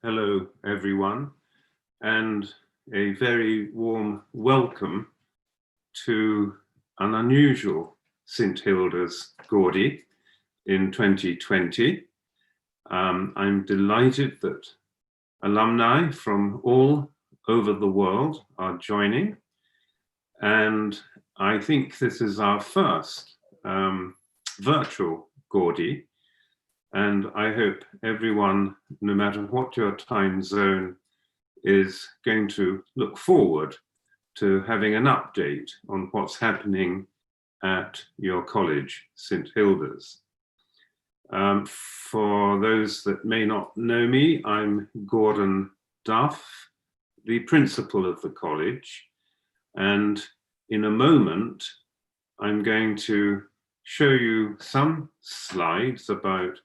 hello everyone, and a very warm welcome to an unusual St Hilda's Gaudy in 2020. I'm delighted that alumni from all over the world are joining, and I think this is our first virtual Gaudy. And I hope everyone, no matter what your time zone, is going to look forward to having an update on what's happening at your college, St Hilda's. For those that may not know me, I'm Gordon Duff, the principal of the college. And in a moment, I'm going to show you some slides about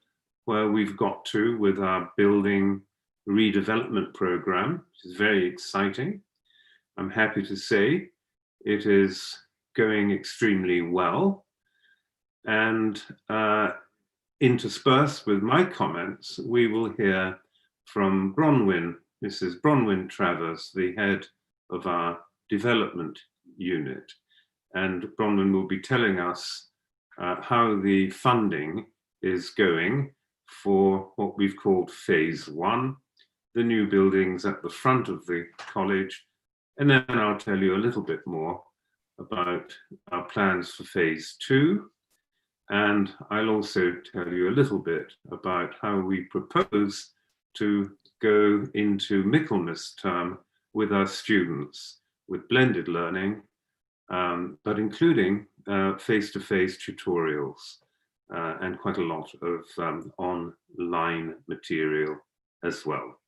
where we've got to with our building redevelopment program, which is very exciting. I'm happy to say it is going extremely well. And interspersed with my comments, we will hear from Mrs. Bronwyn Travers, the head of our development unit. And Bronwyn will be telling us how the funding is going for what we've called phase one, the new buildings at the front of the college. And then I'll tell you a little bit more about our plans for phase two. And I'll also tell you a little bit about how we propose to go into Michaelmas term with our students with blended learning, but including face-to-face tutorials. And quite a lot of online material as well.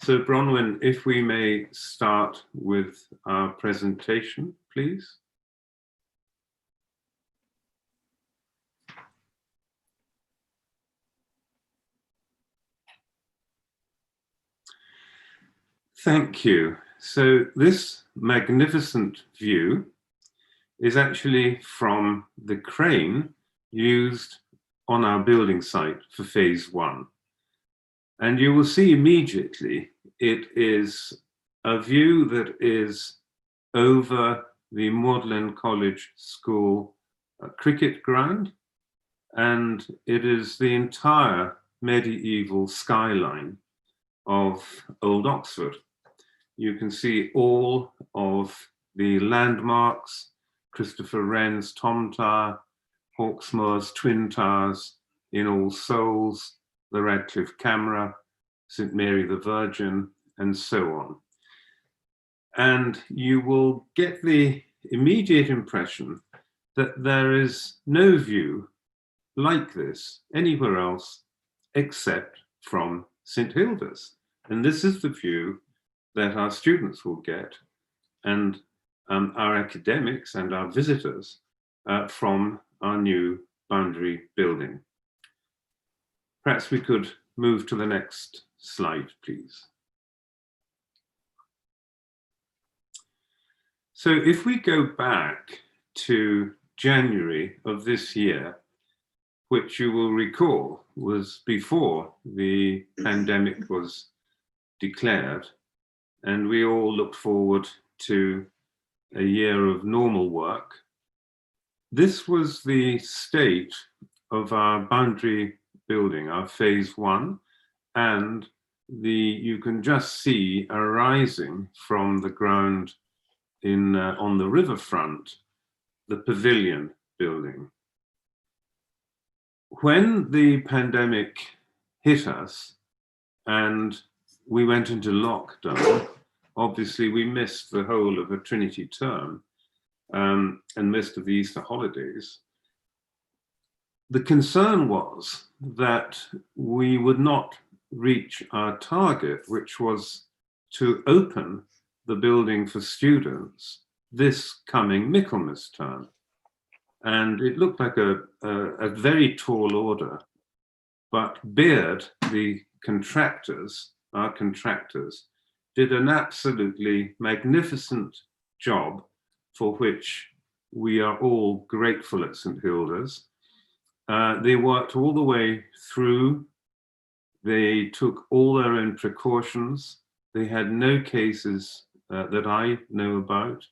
So Bronwyn, if we may start with our presentation, please. Thank you. So this magnificent view is actually from the crane used on our building site for phase one. And you will see immediately it is a view that is over the Magdalen College School cricket ground, and it is the entire medieval skyline of Old Oxford. You can see all of the landmarks, Christopher Wren's Tom Tower, Hawksmoor's Twin Towers, in All Souls, the Radcliffe Camera, St Mary the Virgin, and so on. And you will get the immediate impression that there is no view like this anywhere else except from St Hilda's. And this is the view that our students will get, and our academics and our visitors from our new boundary building. Perhaps we could move to the next slide, please. So if we go back to January of this year, which you will recall was before the pandemic was declared, and we all looked forward to a year of normal work, this was the state of our boundary building, our phase one, and you can just see arising from the ground on the riverfront, the pavilion building. When the pandemic hit us and we went into lockdown, obviously we missed the whole of a Trinity term and most of the Easter holidays. The concern was that we would not reach our target, which was to open the building for students this coming Michaelmas term. And it looked like a very tall order, but Beard, the contractors, our contractors, did an absolutely magnificent job for which we are all grateful at St Hilda's. They worked all the way through They took all their own precautions. They had no cases that I know about.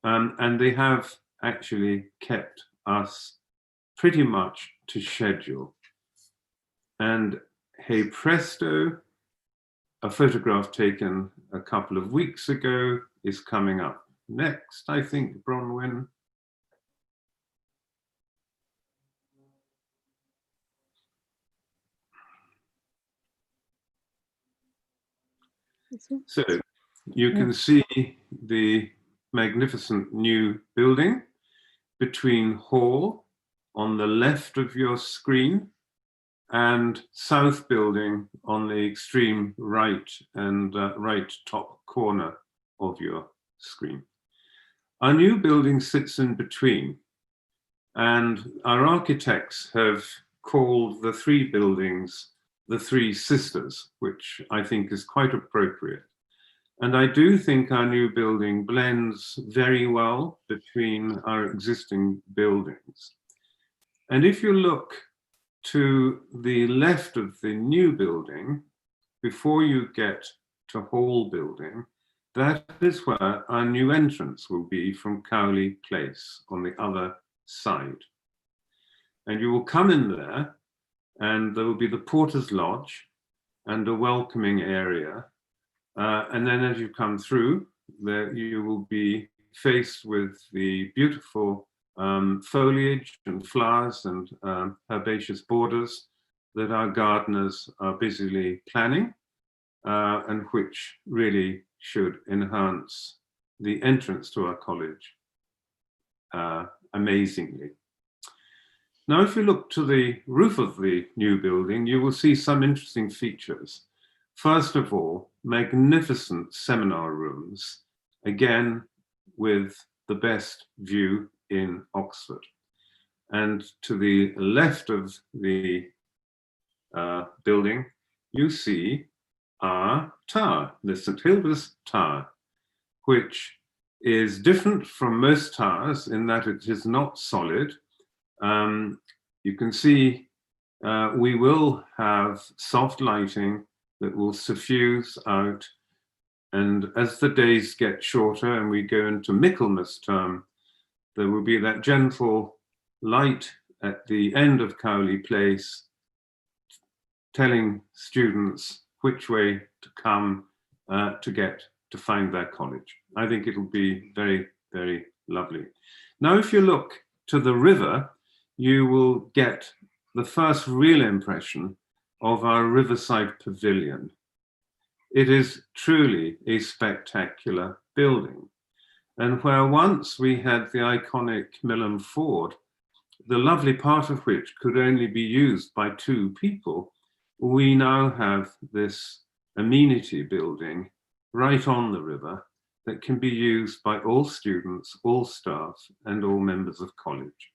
And they have actually kept us pretty much to schedule. And hey presto, a photograph taken a couple of weeks ago is coming up next, I think, Bronwyn. So you can see the magnificent new building between Hall on the left of your screen and South Building on the extreme right and right top corner of your screen. Our new building sits in between, and our architects have called the three buildings the Three Sisters, which I think is quite appropriate. And I do think our new building blends very well between our existing buildings. And if you look to the left of the new building, before you get to Hall Building, that is where our new entrance will be from Cowley Place on the other side. And you will come in there, and there will be the Porter's Lodge and a welcoming area. And then as you come through, there you will be faced with the beautiful foliage and flowers and herbaceous borders that our gardeners are busily planning, and which really should enhance the entrance to our college amazingly. Now, if you look to the roof of the new building, you will see some interesting features. First of all, magnificent seminar rooms, again, with the best view in Oxford. And to the left of the building, you see our tower, the St. Hilda's Tower, which is different from most towers in that it is not solid. You can see we will have soft lighting that will suffuse out. And as the days get shorter and we go into Michaelmas term, there will be that gentle light at the end of Cowley Place telling students which way to come to find their college. I think it'll be very, very lovely. Now, if you look to the river, you will get the first real impression of our Riverside Pavilion. It is truly a spectacular building. And where once we had the iconic Milham Ford, the lovely part of which could only be used by two people, we now have this amenity building right on the river that can be used by all students, all staff, and all members of college.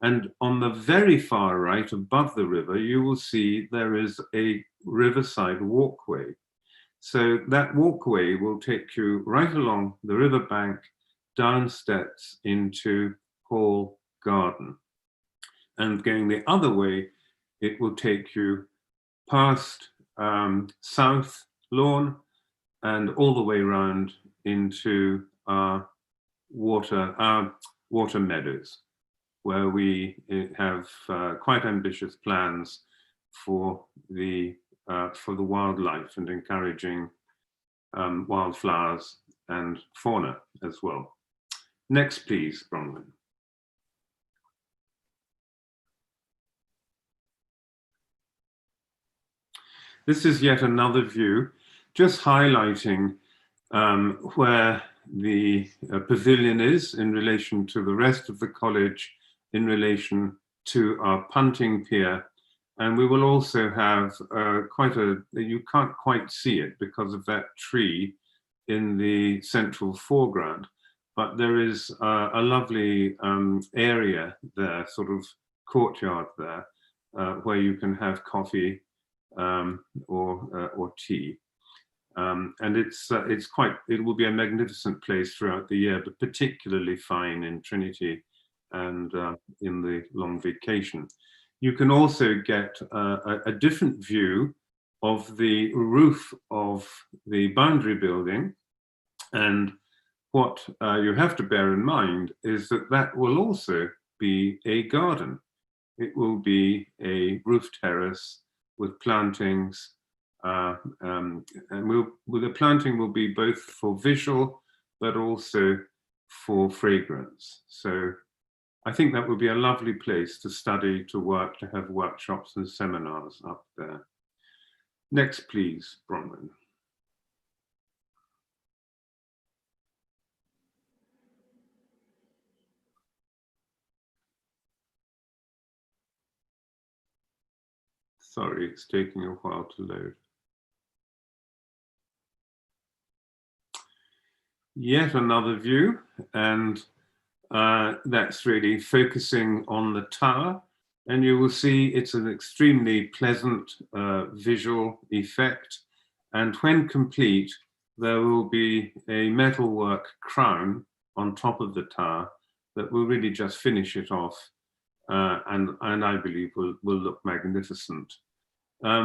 And on the very far right, above the river, you will see there is a riverside walkway. So that walkway will take you right along the riverbank, down steps into Hall Garden. And going the other way, it will take you past South Lawn and all the way round into our water meadows, where we have quite ambitious plans for the wildlife and encouraging wildflowers and fauna as well. Next, please, Bronwyn. This is yet another view, just highlighting where the pavilion is in relation to the rest of the college, in relation to our punting pier. And we will also have you can't quite see it because of that tree in the central foreground, but there is a lovely area there, sort of courtyard there, where you can have coffee or tea. And it will be a magnificent place throughout the year, but particularly fine in Trinity and in the long vacation. You can also get a different view of the roof of the boundary building. And what you have to bear in mind is that that will also be a garden. It will be a roof terrace with plantings, and the planting will be both for visual, but also for fragrance. So I think that would be a lovely place to study, to work, to have workshops and seminars up there. Next, please, Bronwyn. Sorry, it's taking a while to load. Yet another view, and that's really focusing on the tower. And you will see it's an extremely pleasant visual effect. And when complete, there will be a metalwork crown on top of the tower that will really just finish it off, and I believe will look magnificent.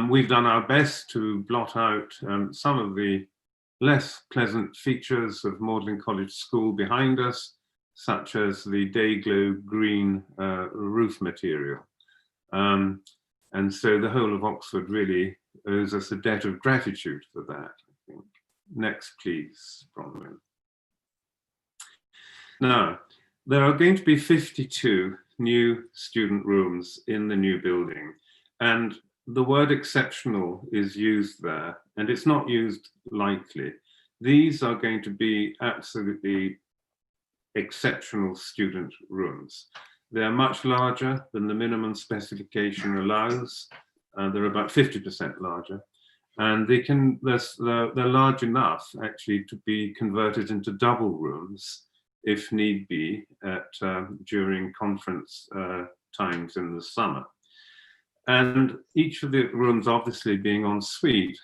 We've done our best to blot out some of the less pleasant features of Magdalen College School behind us, such as the day-glow green roof material. And so the whole of Oxford really owes us a debt of gratitude for that, I think. Next, please, Bronwyn. Now, there are going to be 52 new student rooms in the new building, and the word exceptional is used there, and it's not used lightly. These are going to be absolutely exceptional student rooms. They're much larger than the minimum specification allows. They're about 50% larger, and they're large enough actually to be converted into double rooms if need be during conference times in the summer. And each of the rooms, obviously being en suite,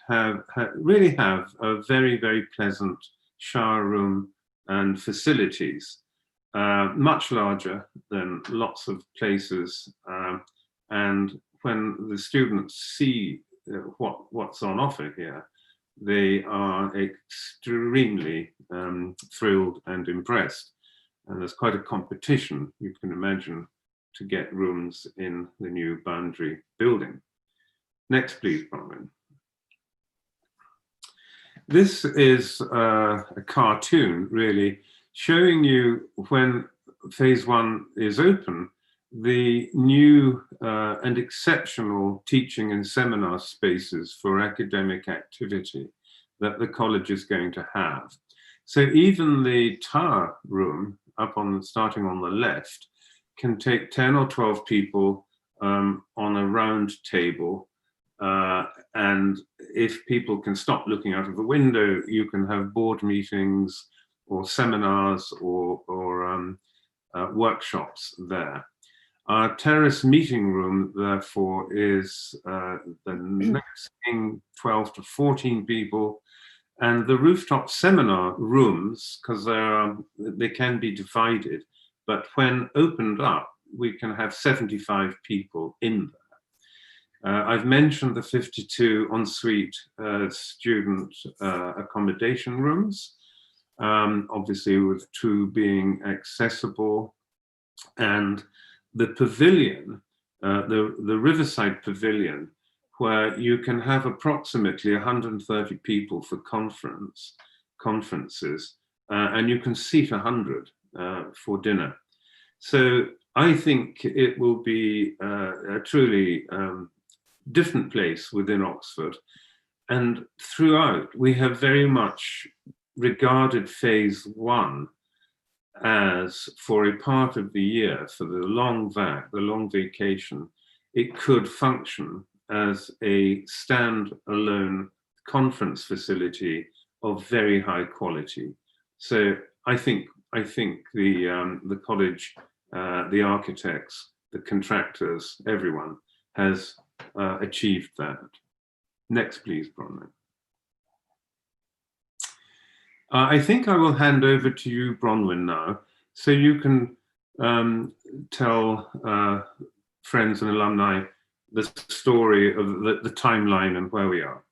really have a very, very pleasant shower room and facilities, much larger than lots of places. And when the students see what's on offer here, they are extremely thrilled and impressed. And there's quite a competition, you can imagine, to get rooms in the new boundary building. Next, please, Bronwyn. This is a cartoon, really, showing you when phase one is open, the new and exceptional teaching and seminar spaces for academic activity that the college is going to have. So even the tower room, starting on the left, can take 10 or 12 people on a round table. And if people can stop looking out of the window, you can have board meetings or seminars or workshops there. Our terrace meeting room, therefore, is the next thing, 12 to 14 people. And the rooftop seminar rooms, because they can be divided, but when opened up, we can have 75 people in there. I've mentioned the 52 ensuite student accommodation rooms, obviously with 2 being accessible. And the pavilion, the Riverside Pavilion, where you can have approximately 130 people for conferences, and you can seat 100 for dinner. So I think it will be a truly different place within Oxford. And throughout, we have very much regarded phase one as, for a part of the year, for the long vacation, it could function as a stand-alone conference facility of very high quality. So I think the college, the architects, the contractors, everyone has achieved that. Next, please, Bronwyn. I think I will hand over to you, Bronwyn, now, so you can tell friends and alumni the story of the timeline and where we are.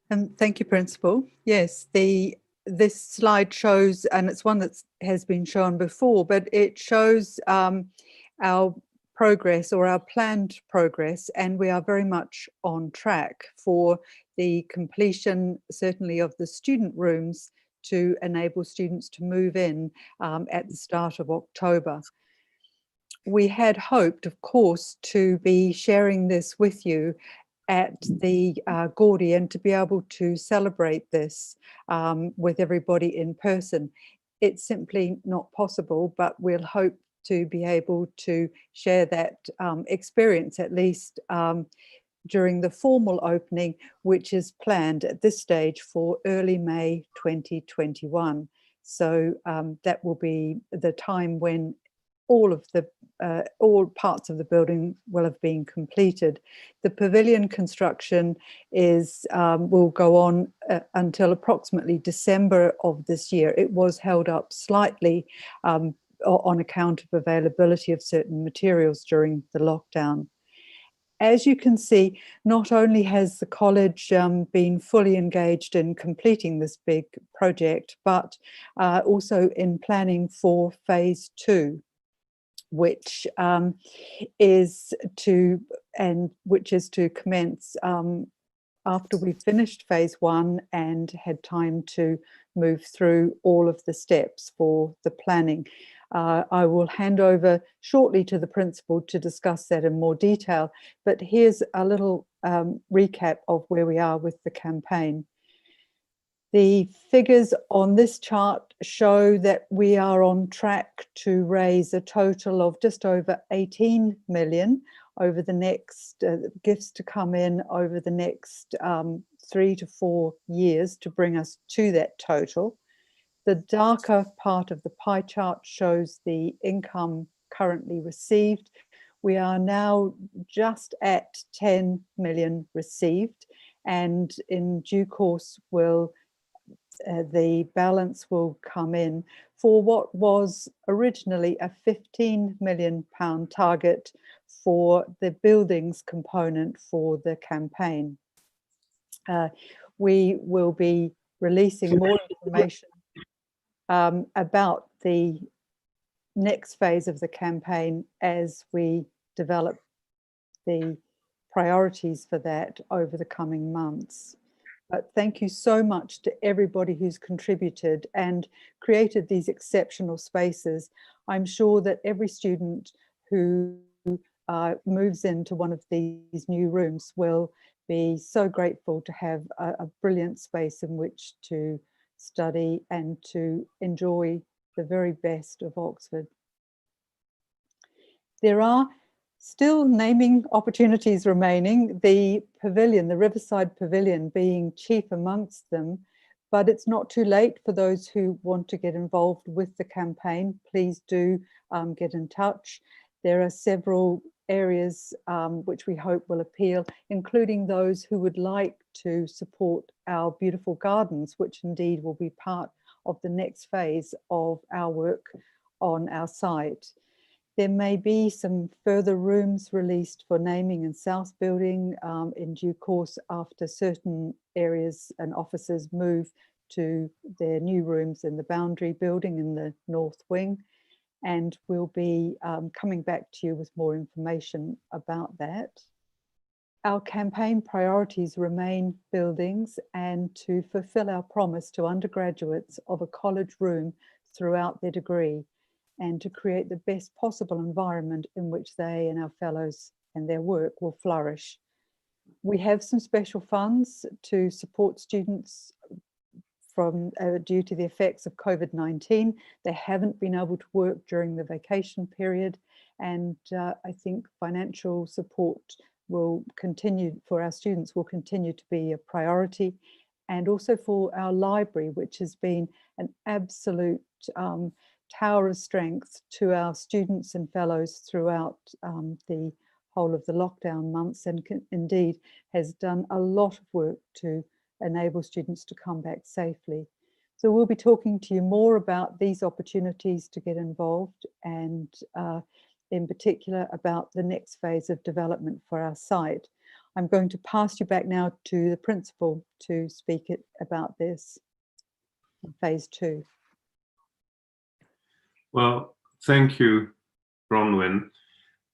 And thank you, Principal. Yes, this slide shows, and it's one that has been shown before, but it shows our progress or our planned progress, and we are very much on track for the completion, certainly of the student rooms, to enable students to move in at the start of October. We had hoped, of course, to be sharing this with you at the Gaudy and to be able to celebrate this with everybody in person. It's simply not possible, but we'll hope to be able to share that experience at least during the formal opening, which is planned at this stage for early May 2021. So that will be the time when all parts of the building will have been completed. The pavilion construction will go on until approximately December of this year. It was held up slightly on account of availability of certain materials during the lockdown. As you can see, not only has the college been fully engaged in completing this big project, but also in planning for phase 2. Which is to commence after we've finished phase 1 and had time to move through all of the steps for the planning. I will hand over shortly to the principal to discuss that in more detail, but here's a little recap of where we are with the campaign. The figures on this chart show that we are on track to raise a total of just over 18 million over the next gifts to come in over the next 3 to 4 years to bring us to that total. The darker part of the pie chart shows the income currently received. We are now just at 10 million received, and in due course the balance will come in for what was originally a £15 million target for the buildings component for the campaign. We will be releasing more information about the next phase of the campaign as we develop the priorities for that over the coming months. But thank you so much to everybody who's contributed and created these exceptional spaces. I'm sure that every student who moves into one of these new rooms will be so grateful to have a brilliant space in which to study and to enjoy the very best of Oxford. There are still naming opportunities remaining, the pavilion, the Riverside Pavilion being chief amongst them, but it's not too late for those who want to get involved with the campaign. Please do get in touch. There are several areas which we hope will appeal, including those who would like to support our beautiful gardens, which indeed will be part of the next phase of our work on our site. There may be some further rooms released for naming and south building in due course after certain areas and offices move to their new rooms in the boundary building in the north wing. And we'll be coming back to you with more information about that. Our campaign priorities remain buildings and to fulfill our promise to undergraduates of a college room throughout their degree, and to create the best possible environment in which they and our fellows and their work will flourish. We have some special funds to support students from due to the effects of COVID-19. They haven't been able to work during the vacation period, and I think financial support will continue for our students, will continue to be a priority, and also for our library, which has been an absolute tower of strength to our students and fellows throughout the whole of the lockdown months, and indeed has done a lot of work to enable students to come back safely. So we'll be talking to you more about these opportunities to get involved, and in particular about the next phase of development for our site. I'm going to pass you back now to the principal to speak about this phase 2. Well, thank you, Bronwyn.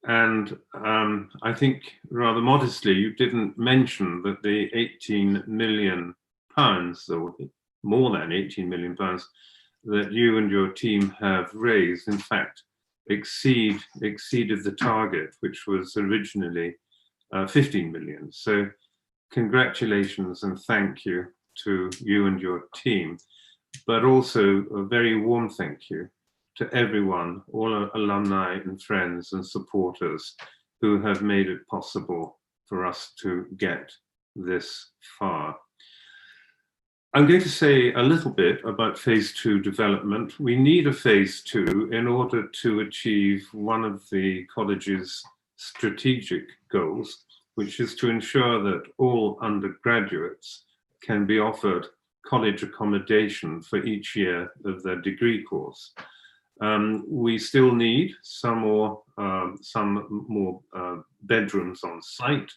And I think rather modestly, you didn't mention that the 18 million pounds, or more than 18 million pounds, that you and your team have raised, in fact, exceeded the target, which was originally 15 million. So congratulations and thank you to you and your team, but also a very warm thank you to everyone, all our alumni and friends and supporters who have made it possible for us to get this far. I'm going to say a little bit about phase 2 development. We need a phase 2 in order to achieve one of the college's strategic goals, which is to ensure that all undergraduates can be offered college accommodation for each year of their degree course. We still need some more bedrooms on site.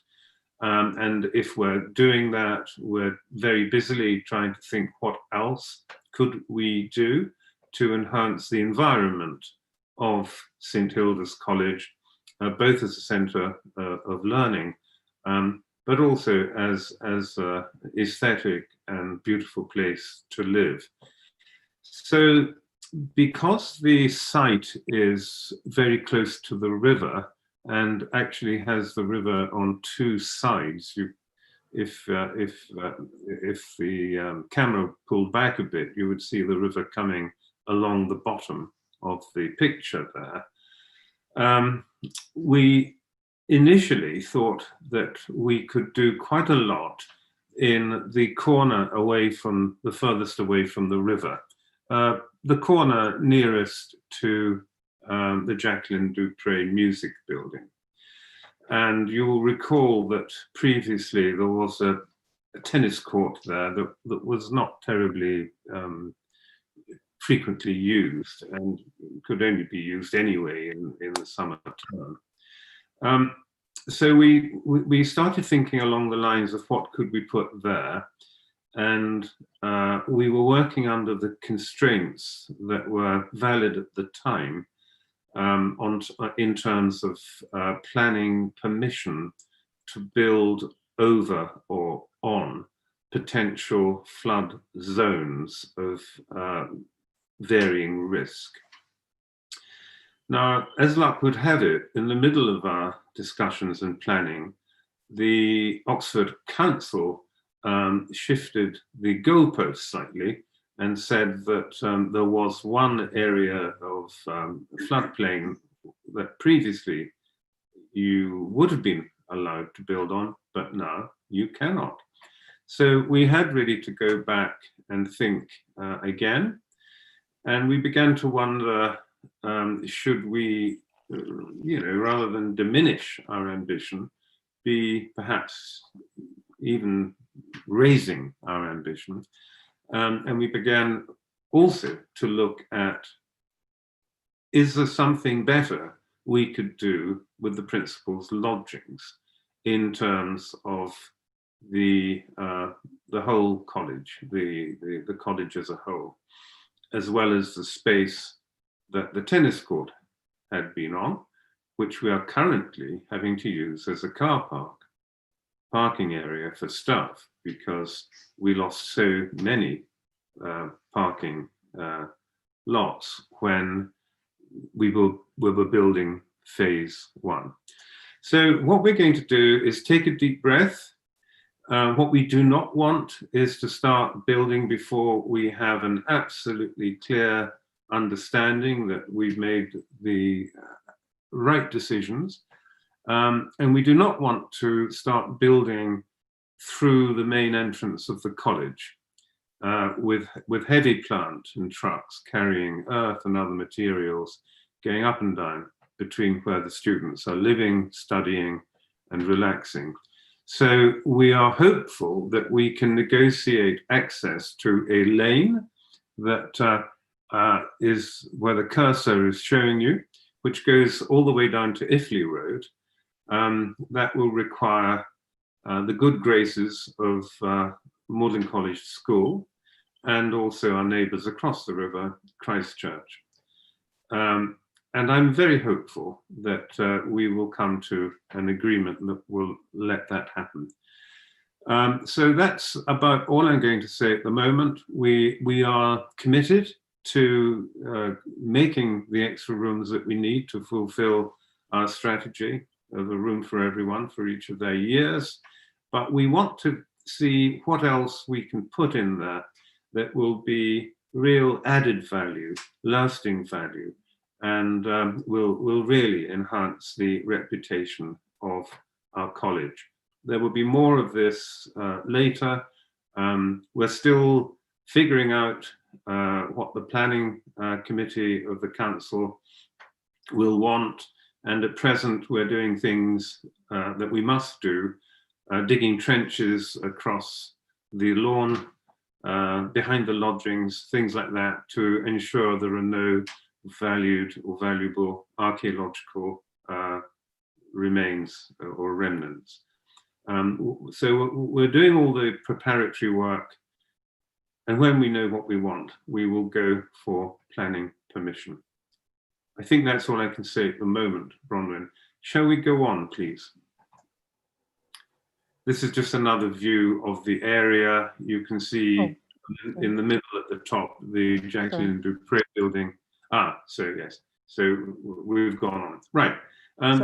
And if we're doing that, we're very busily trying to think what else could we do to enhance the environment of St. Hilda's College, both as a centre of learning, but also as an aesthetic and beautiful place to live. So, because the site is very close to the river and actually has the river on two sides, if the camera pulled back a bit, you would see the river coming along the bottom of the picture there. We initially thought that we could do quite a lot in the corner away from the furthest away from the river. The corner nearest to the Jacqueline Dupre Music Building. And you will recall that previously there was a tennis court there that was not terribly frequently used and could only be used anyway in the summer term. So we started thinking along the lines of what could we put there. And we were working under the constraints that were valid at the time in terms of planning permission to build over or on potential flood zones of varying risk. Now, as luck would have it, in the middle of our discussions and planning, the Oxford Council shifted the goalpost slightly and said that there was one area of floodplain that previously you would have been allowed to build on, but now you cannot. So we had really to go back and think again, and we began to wonder, should we, rather than diminish our ambition, be perhaps even raising our ambition. And we began also to look at, is there something better we could do with the principal's lodgings in terms of the whole college, the college as a whole, as well as the space that the tennis court had been on, which we are currently having to use as a parking area for staff, because we lost so many parking lots when we were building phase 1. So what we're going to do is take a deep breath. What we do not want is to start building before we have an absolutely clear understanding that we've made the right decisions. And we do not want to start building through the main entrance of the college with heavy plant and trucks carrying earth and other materials going up and down between where the students are living, studying, and relaxing. So we are hopeful that we can negotiate access to a lane that is where the cursor is showing you, which goes all the way down to Iffley Road. That will require the good graces of Magdalen College School, and also our neighbours across the river, Christchurch. And I'm very hopeful that we will come to an agreement that will let that happen. So that's about all I'm going to say at the moment. We are committed to making the extra rooms that we need to fulfill our strategy of a room for everyone for each of their years. But we want to see what else we can put in there that will be real added value, lasting value, and will really enhance the reputation of our college. There will be more of this later. We're still figuring out what the planning committee of the council will want. And at present, we're doing things that we must do, digging trenches across the lawn, behind the lodgings, things like that, to ensure there are no valued or valuable archaeological remains or remnants. So we're doing all the preparatory work, and when we know what we want, we will go for planning permission. I think that's all I can say at the moment, Bronwyn. Shall we go on, please? This is just another view of the area. You can see in the middle at the top, the Jacqueline Dupré building. So yes, so we've gone on. Right,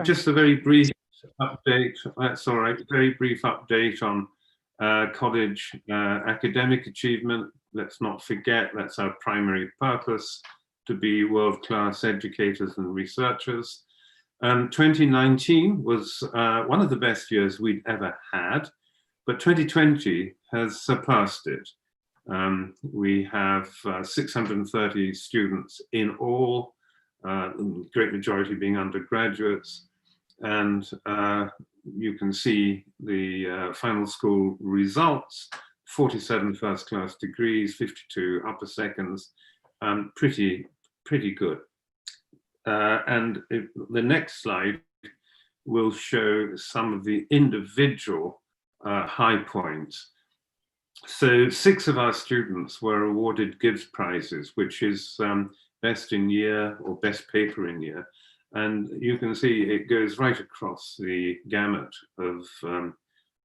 just a very brief update, that's all right, very brief update on college academic achievement. Let's not forget that's our primary purpose, to be world-class educators and researchers. 2019 was one of the best years we'd ever had, but 2020 has surpassed it. We have 630 students in all, the great majority being undergraduates, and you can see the final school results: 47 first-class degrees, 52 upper seconds, pretty good. And the next slide will show some of the individual high points. So 6 of our students were awarded Gibbs prizes, which is best in year or best paper in year. And you can see it goes right across the gamut of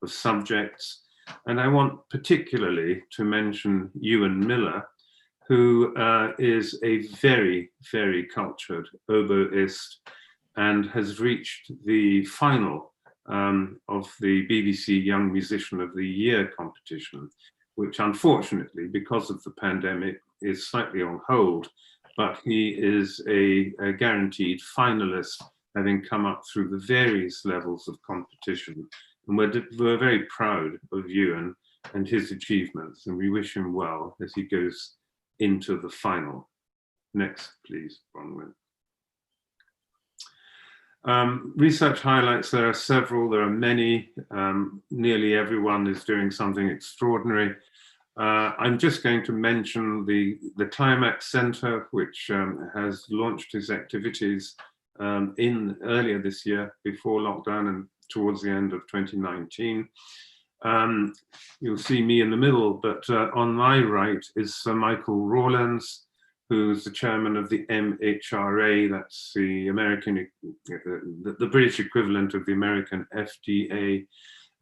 subjects. And I want particularly to mention Ewan Miller, who is a very, very cultured oboist and has reached the final of the BBC Young Musician of the Year competition, which unfortunately, because of the pandemic, is slightly on hold, but he is a guaranteed finalist, having come up through the various levels of competition. And we're very proud of Ewan and his achievements, and we wish him well as he goes into the final. Next, please, Bronwyn. Research highlights, there are several, there are many. Nearly everyone is doing something extraordinary. I'm just going to mention the Climax Centre, which has launched its activities earlier this year, before lockdown and towards the end of 2019. You'll see me in the middle, but on my right is Sir Michael Rawlins, who's the chairman of the MHRA, that's the American, the British equivalent of the American FDA.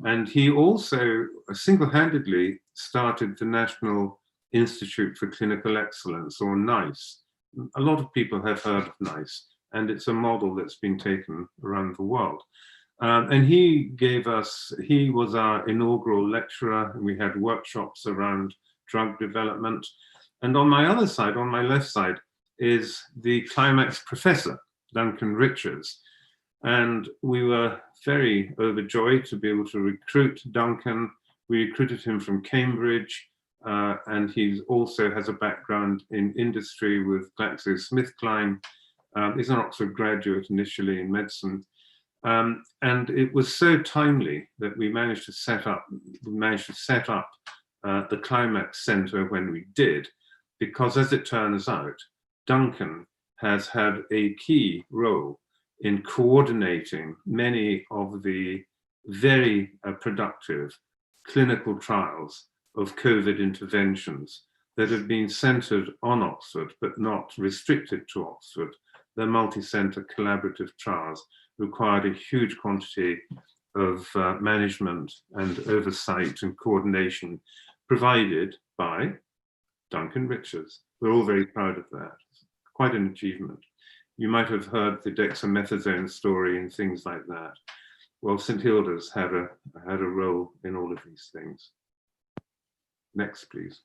And he also single-handedly started the National Institute for Clinical Excellence, or NICE. A lot of people have heard of NICE, and it's a model that's been taken around the world. And he was our inaugural lecturer, and we had workshops around drug development. And on my other side, on my left side, is the Climax professor, Duncan Richards. And we were very overjoyed to be able to recruit Duncan. We recruited him from Cambridge, and he also has a background in industry with GlaxoSmithKline. He's an Oxford graduate initially in medicine. And it was so timely that we managed to set up the Climax Centre when we did, because as it turns out, Duncan has had a key role in coordinating many of the very productive clinical trials of COVID interventions that have been centred on Oxford, but not restricted to Oxford. The multi-centre collaborative trials required a huge quantity of management and oversight and coordination provided by Duncan Richards. We're all very proud of that. Quite an achievement. You might have heard the dexamethasone story and things like that. Well, St Hilda's had a role in all of these things. Next, please.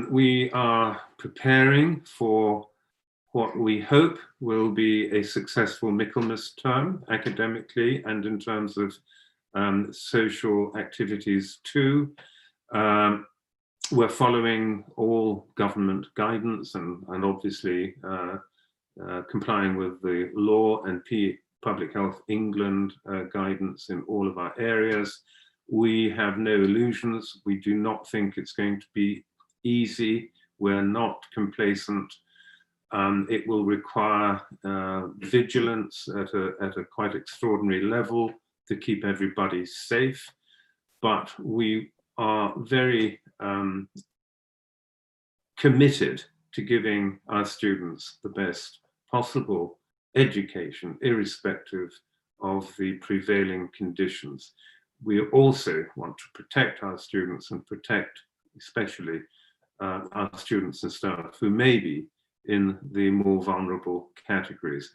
We are preparing for what we hope will be a successful Michaelmas term, academically and in terms of social activities too. We're following all government guidance and obviously complying with the law and Public Health England guidance in all of our areas. We have no illusions. We do not think it's going to be easy. We're not complacent. It will require vigilance at a quite extraordinary level to keep everybody safe, but we are very committed to giving our students the best possible education, irrespective of the prevailing conditions. We also want to protect our students and protect especially our students and staff who may be in the more vulnerable categories.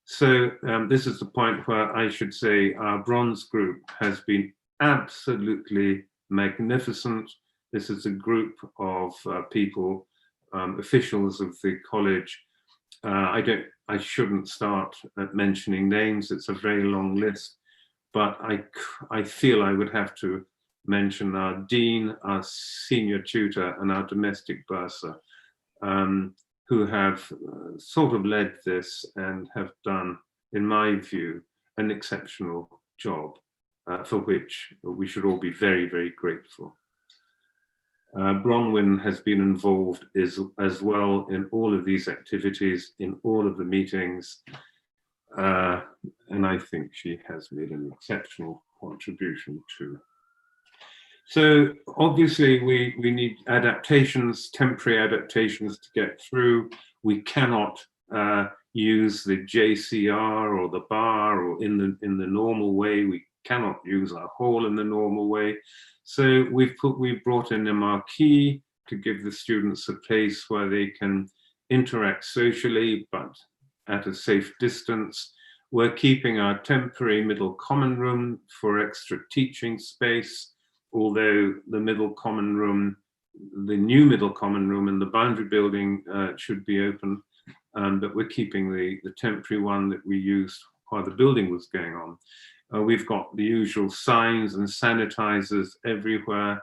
So this is the point where I should say our bronze group has been absolutely magnificent. This is a group of people, officials of the college. I shouldn't start at mentioning names. It's a very long list, but I feel I would have to mention our dean, our senior tutor, and our domestic bursar, who have sort of led this and have done, in my view, an exceptional job, for which we should all be very, very grateful. Bronwyn has been involved as well in all of these activities, in all of the meetings, and I think she has made an exceptional contribution too. So obviously we need adaptations, temporary adaptations to get through. We cannot use the JCR or the bar or in the normal way. We cannot use our hall in the normal way. So we've brought in a marquee to give the students a place where they can interact socially, but at a safe distance. We're keeping our temporary middle common room for extra teaching space, although the middle common room, the new middle common room in the boundary building should be open, but we're keeping the temporary one that we used while the building was going on. We've got the usual signs and sanitizers everywhere.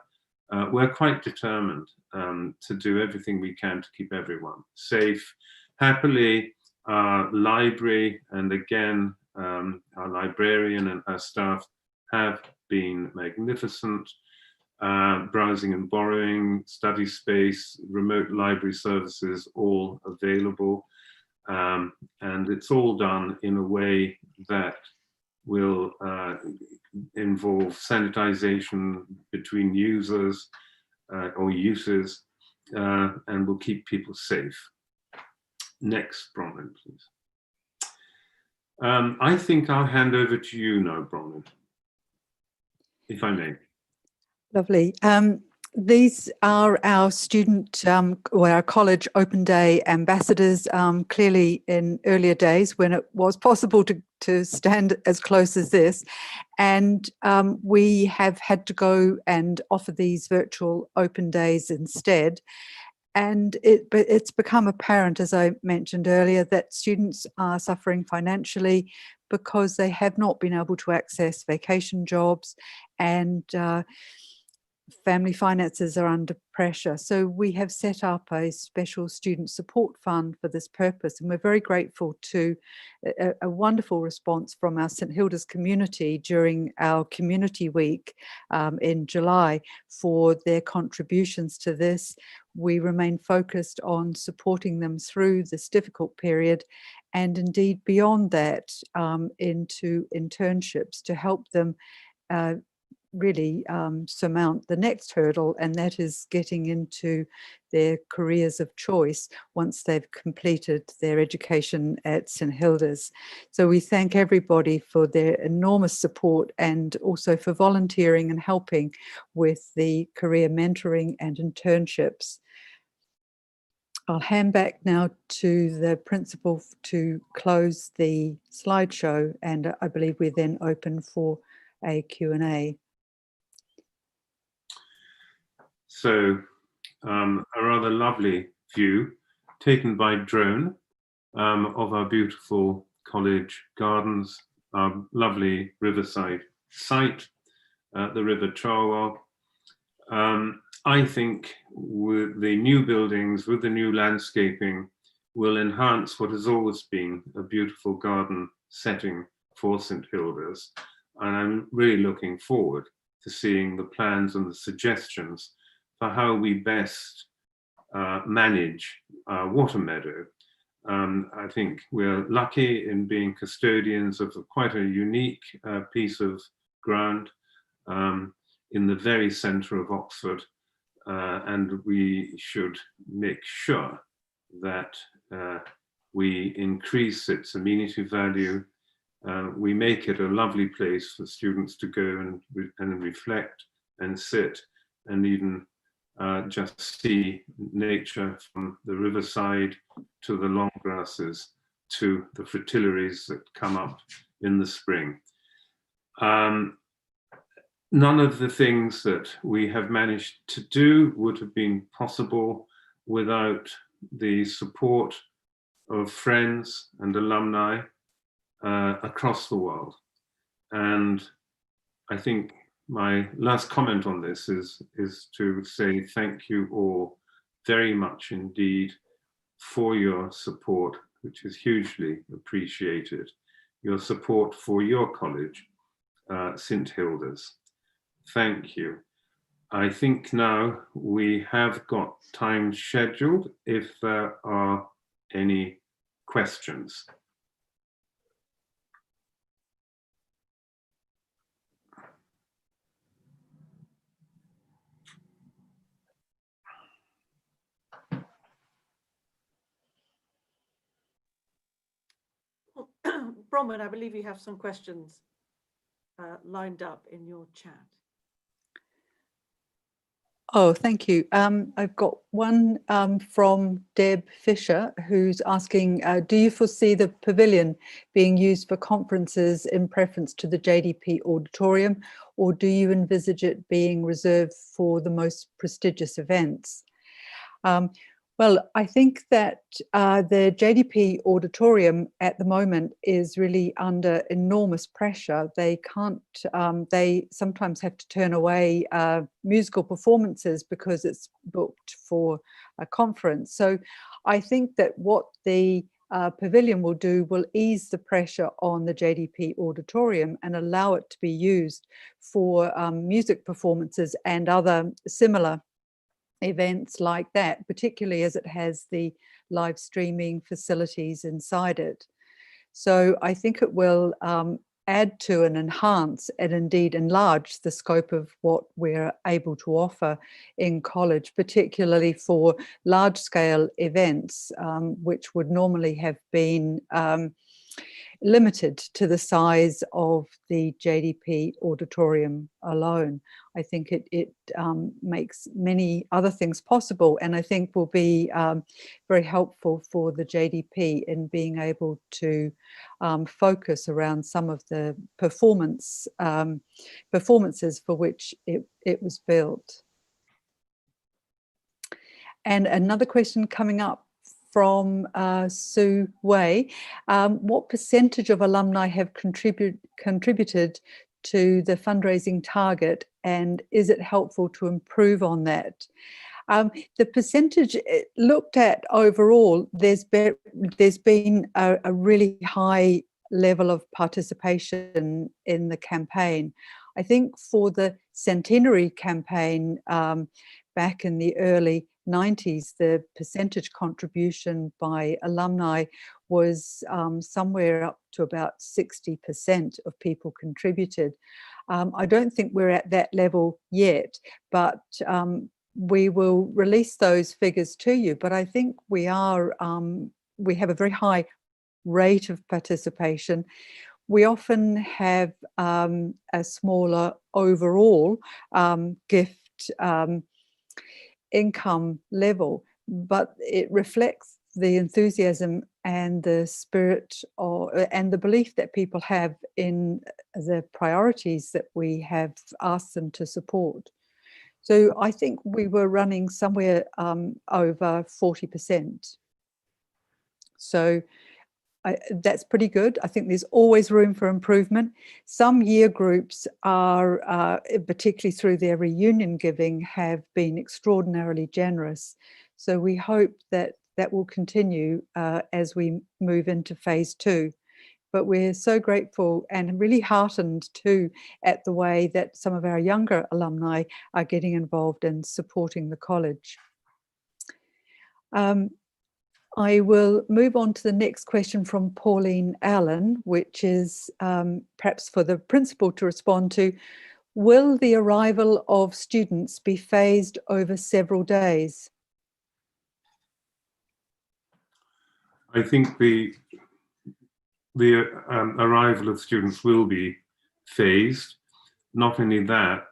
We're quite determined to do everything we can to keep everyone safe. Happily, our library, and again, our librarian and her staff have been magnificent. Browsing and borrowing, study space, remote library services, all available. And it's all done in a way that will involve sanitization between users or uses, and will keep people safe. Next, Bronwyn, please. I think I'll hand over to you now, Bronwyn, if I may. Lovely. These are our student or our college open day ambassadors, clearly in earlier days when it was possible to stand as close as this. And we have had to go and offer these virtual open days instead. And it's become apparent, as I mentioned earlier, that students are suffering financially because they have not been able to access vacation jobs, and family finances are under pressure. So we have set up a special student support fund for this purpose, and we're very grateful to a wonderful response from our St Hilda's community during our community week in July for their contributions to this. We remain focused on supporting them through this difficult period, and indeed beyond that, into internships to help them really surmount the next hurdle, and that is getting into their careers of choice once they've completed their education at St Hilda's. So we thank everybody for their enormous support, and also for volunteering and helping with the career mentoring and internships. I'll hand back now to the principal to close the slideshow, and I believe we're then open for a Q&A. So a rather lovely view taken by drone of our beautiful college gardens, our lovely riverside site, the River Cherwell. I think with the new buildings, with the new landscaping, will enhance what has always been a beautiful garden setting for St Hilda's. And I'm really looking forward to seeing the plans and the suggestions for how we best manage our water meadow. I think we're lucky in being custodians of quite a unique piece of ground in the very centre of Oxford, and we should make sure that we increase its amenity value. We make it a lovely place for students to go and reflect and sit and even just see nature, from the riverside to the long grasses to the fritillaries that come up in the spring. None of the things that we have managed to do would have been possible without the support of friends and alumni across the world. And I think my last comment on this is to say thank you all very much indeed for your support, which is hugely appreciated. Your support for your college, St Hilda's. Thank you. I think now we have got time scheduled if there are any questions. Bronwyn, I believe you have some questions lined up in your chat. Oh, thank you. I've got one from Deb Fisher, who's asking, do you foresee the pavilion being used for conferences in preference to the JDP auditorium, or do you envisage it being reserved for the most prestigious events? Well, I think that the JDP auditorium at the moment is really under enormous pressure. They can't, they sometimes have to turn away musical performances because it's booked for a conference. So I think that what the pavilion will do will ease the pressure on the JDP auditorium and allow it to be used for music performances and other similar events like that, particularly as it has the live streaming facilities inside it. So I think it will add to and enhance and indeed enlarge the scope of what we're able to offer in college, particularly for large-scale events, which would normally have been limited to the size of the JDP auditorium alone. I think it makes many other things possible, and I think will be very helpful for the JDP in being able to focus around some of the performances for which it was built. And another question coming up from Sue Wei. What percentage of alumni have contributed to the fundraising target, and is it helpful to improve on that? The percentage looked at overall, there's been a really high level of participation in the campaign. I think for the centenary campaign back in the early 90s, the percentage contribution by alumni was somewhere up to about 60% of people contributed. I don't think we're at that level yet, but we will release those figures to you. But I think we are, we have a very high rate of participation. We often have a smaller overall gift income level, but it reflects the enthusiasm and the spirit and the belief that people have in the priorities that we have asked them to support. So I think we were running somewhere over 40%. So that's pretty good. I think there's always room for improvement. Some year groups are, particularly through their reunion giving, have been extraordinarily generous. So we hope that that will continue as we move into phase 2. But we're so grateful and really heartened too at the way that some of our younger alumni are getting involved in supporting the college. I will move on to the next question from Pauline Allen, which is perhaps for the principal to respond to. Will the arrival of students be phased over several days? I think the arrival of students will be phased. Not only that,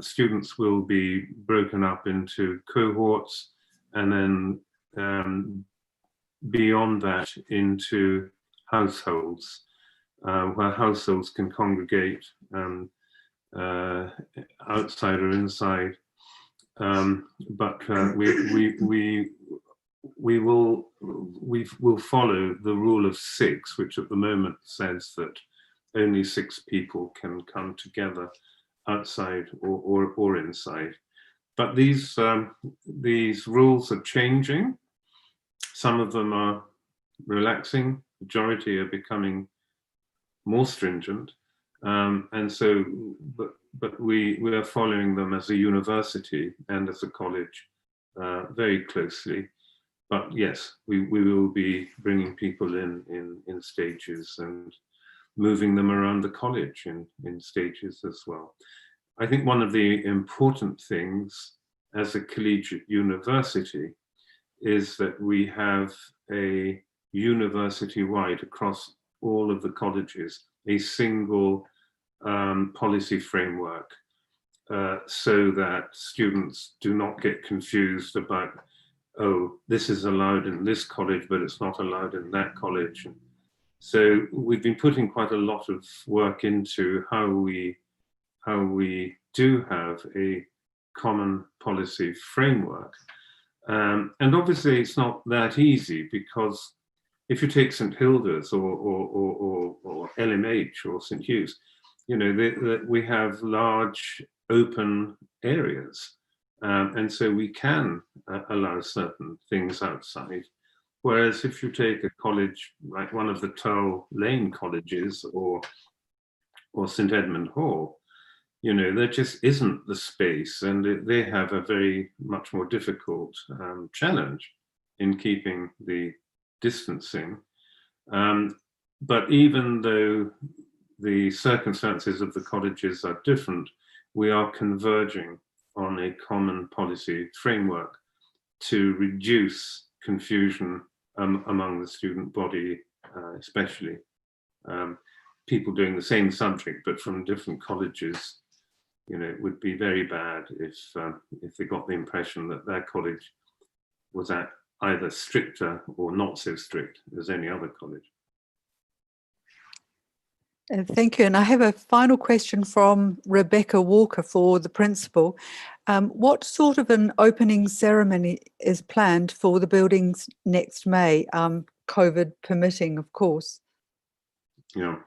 students will be broken up into cohorts, and then beyond that into households, where households can congregate outside or inside. But we will follow the rule of 6, which at the moment says that only 6 people can come together outside or inside. But these rules are changing. Some of them are relaxing. Majority are becoming more stringent. And so, but we are following them as a university and as a college very closely. But yes, we will be bringing people in stages and moving them around the college in stages as well. I think one of the important things as a collegiate university is that we have a university-wide, across all of the colleges, a single policy framework so that students do not get confused about, oh, this is allowed in this college, but it's not allowed in that college. So we've been putting quite a lot of work into how we do have a common policy framework. And obviously it's not that easy, because if you take St Hilda's or LMH or St Hugh's, you know, we have large open areas. And so we can allow certain things outside. Whereas if you take a college like one of the Tull Lane colleges or St Edmund Hall, you know, there just isn't the space, and they have a very much more difficult challenge in keeping the distancing. But even though the circumstances of the colleges are different, we are converging on a common policy framework to reduce confusion among the student body, especially people doing the same subject but from different colleges. You know, it would be very bad if they got the impression that their college was at either stricter or not so strict as any other college. Thank you. And I have a final question from Rebecca Walker for the principal. What sort of an opening ceremony is planned for the buildings next May, COVID permitting, of course? Yeah.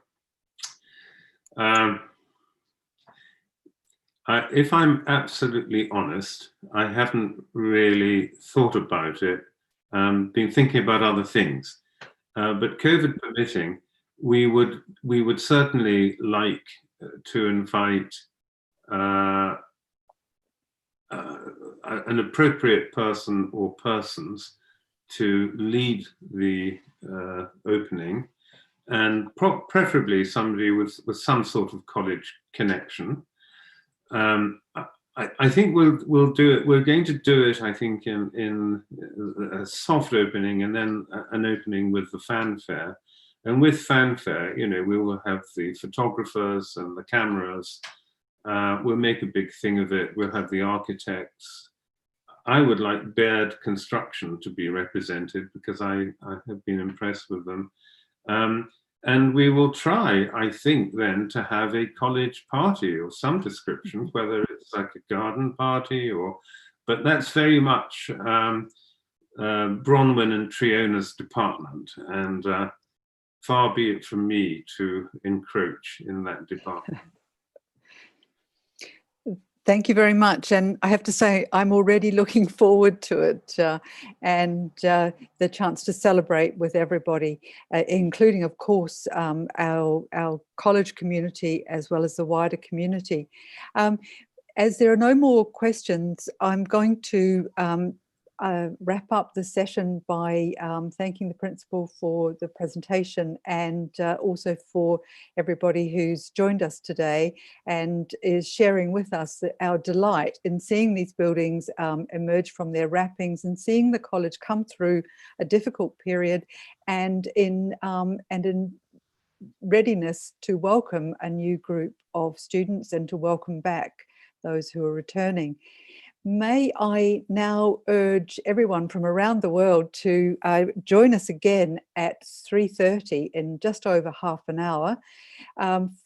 If I'm absolutely honest, I haven't really thought about it, been thinking about other things. But COVID permitting, we would certainly like to invite uh, an appropriate person or persons to lead the opening, and preferably somebody with some sort of college connection. I think we'll do it. We're going to do it, I think, in a soft opening and then an opening with the fanfare. And with fanfare, you know, we will have the photographers and the cameras. We'll make a big thing of it. We'll have the architects. I would like Baird Construction to be represented because I have been impressed with them. And we will try, I think, then to have a college party of some description, whether it's like a garden party or, but that's very much Bronwyn and Triona's department, and far be it from me to encroach in that department. Thank you very much. And I have to say, I'm already looking forward to it and the chance to celebrate with everybody, including, of course, our college community as well as the wider community. As there are no more questions, I'm going to wrap up the session by thanking the principal for the presentation and also for everybody who's joined us today and is sharing with us our delight in seeing these buildings emerge from their wrappings and seeing the college come through a difficult period and in readiness to welcome a new group of students and to welcome back those who are returning. May I now urge everyone from around the world to join us again at 3:30 in just over half an hour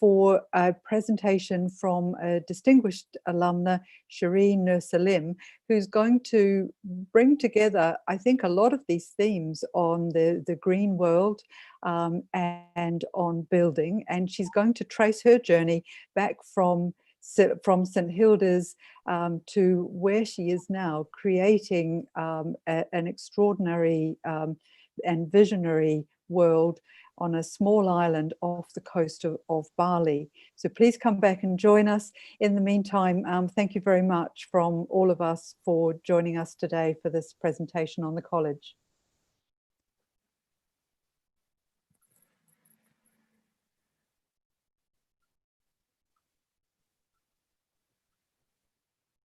for a presentation from a distinguished alumna, Shireen Nur Salim, who's going to bring together, I think, a lot of these themes on the green world and on building. And she's going to trace her journey back from St Hilda's to where she is now, creating an extraordinary and visionary world on a small island off the coast of Bali. So please come back and join us. In the meantime, thank you very much from all of us for joining us today for this presentation on the college.